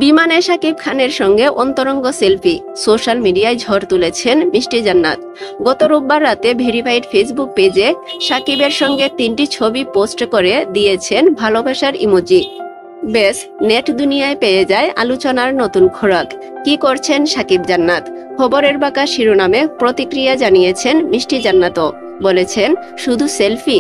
বিমানে শাকিব খানের সঙ্গে অন্তরঙ্গ সেলফি, সোশ্যাল মিডিয়ায় ঝড় তুলেছেন মিষ্টি জান্নাত। গত রোববার রাতে ভেরিফাইড ফেসবুক পেজে শাকিবের সঙ্গে 3টি ছবি পোস্ট করে দিয়েছেন ভালোবাসার ইমোজি। বেশ, নেট দুনিয়ায় পেয়ে যায় আলোচনার নতুন খোরাক। কি করছেন শাকিব জান্নাত? খবরের বাঁকা শিরোনামে প্রতিক্রিয়া জানিয়েছেন মিষ্টি জান্নাতও। বলেছেন, শুধু সেলফি?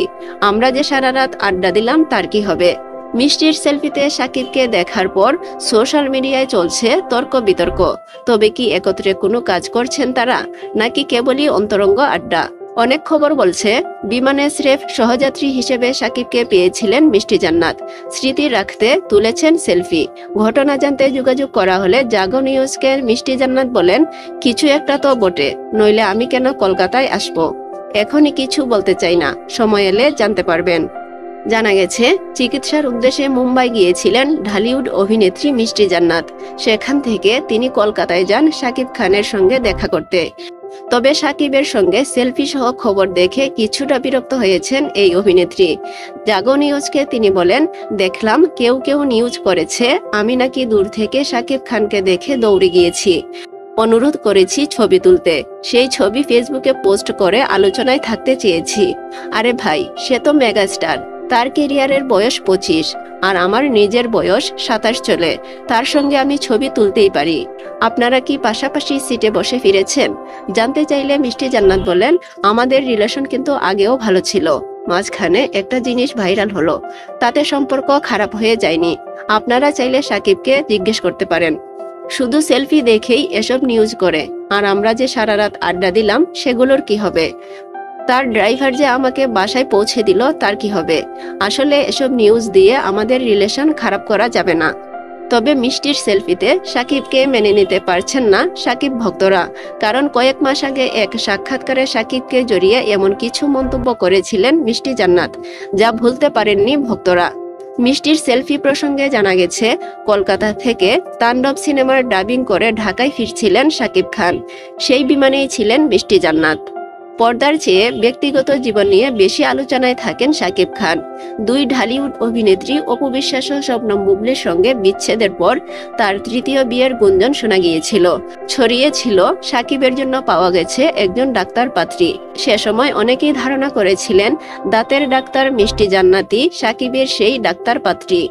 আমরা যে সারা রাত আড্ডা দিলাম তার কি হবে? মিষ্টির সেলফিতে শাকিবকে দেখার পর সোশ্যাল মিডিয়ায় চলছে তর্ক বিতর্ক। তবে কি একত্রে কোনো কাজ করছেন তারা, নাকি কেবলই অন্তরঙ্গ আড্ডা? অনেক খবর বলছে বিমানে স্রেফ সহযাত্রী হিসেবে শাকিবকে পেয়েছিলেন মিষ্টি জান্নাত। স্মৃতি রাখতে তুলেছেন সেলফি। ঘটনা জানতে যোগাযোগ করা হলে জাগো নিউজকে মিষ্টি জান্নাত বলেন, কিছু একটা তো বটে, নইলে আমি কেন কলকাতায় আসবো? এখনই কিছু বলতে চাই না, সময় এলে জানতে পারবেন। জানা গেছে, চিকিৎসার উদ্দেশ্যে মুম্বাই গিয়েছিলেন ঢালিউড অভিনেত্রী মিষ্টি জান্নাত। সেখান থেকে তিনি কলকাতায় যান শাকিব খানের সঙ্গে দেখা করতে। তবে শাকিবের সঙ্গে সেলফি সহ খবর দেখে কিছুটা বিরক্ত হয়েছেন এই অভিনেত্রী। জাগো নিউজকে তিনি বলেন, দেখলাম কেউ কেউ নিউজ করেছে আমি নাকি দূর থেকে শাকিব খানকে দেখে দৌড়ে গিয়েছি। অনুরোধ করেছি ছবি তুলতে, সেই ছবি ফেসবুকে পোস্ট করে আলোচনায় থাকতে চেয়েছি। আরে ভাই, সে তো মেগাস্টার, তার কেরিয়ারের বয়স 25 আর আমার নিজের বয়স 27 চলে। তার সঙ্গে আমি ছবি তুলতেই পারি। আপনারা কি পাশাপাশি সিটে বসে ফিরেছেন? জানতে চাইলে মিষ্টি জান্নাত বলেন, আমাদের রিলেশন কিন্তু আগেও ভালো ছিল, মাঝখানে একটা জিনিস ভাইরাল হলো, তাতে সম্পর্ক খারাপ হয়ে যায়নি। আপনারা চাইলে শাকিবকে জিজ্ঞেস করতে পারেন। শুধু সেলফি দেখেই এসব নিউজ করে, আর আমরা যে সারা রাত আড্ডা দিলাম সেগুলোর কি হবে? তার ড্রাইভার যে আমাকে বাসায় পৌঁছে দিল তার কি হবে? আসলে এসব নিউজ দিয়ে আমাদের রিলেশন খারাপ করা যাবে না। তবে মিষ্টির সেলফিতে শাকিবকে মেনে নিতে পারছেন না শাকিব ভক্তরা। কারণ কয়েক মাস আগে এক সাক্ষাৎকারে শাকিবকে জড়িয়ে এমন কিছু মন্তব্য করেছিলেন মিষ্টি জান্নাত, যা ভুলতে পারেননি ভক্তরা। মিষ্টির সেলফি প্রসঙ্গে জানা গেছে, কলকাতা থেকে তাণ্ডব সিনেমার ডাবিং করে ঢাকায় ফিরছিলেন শাকিব খান। সেই বিমানেই ছিলেন মিষ্টি জান্নাত। পর্দার চেয়ে ব্যক্তিগত জীবন নিয়ে বেশি আলোচনায় থাকেন শাকিব খান। দুই ঢালিউড অভিনেত্রী অপু বিশ্বাস ও শবনম বুবলির সঙ্গে বিচ্ছেদের পর তার তৃতীয় বিয়ের গুঞ্জন শোনা গিয়েছিল। ছড়িয়েছিল শাকিবের জন্য পাওয়া গেছে একজন ডাক্তার পাত্রী। সে সময় অনেকেই ধারণা করেছিলেন দাঁতের ডাক্তার মিষ্টি জান্নাতই শাকিবের সেই ডাক্তার পাত্রী।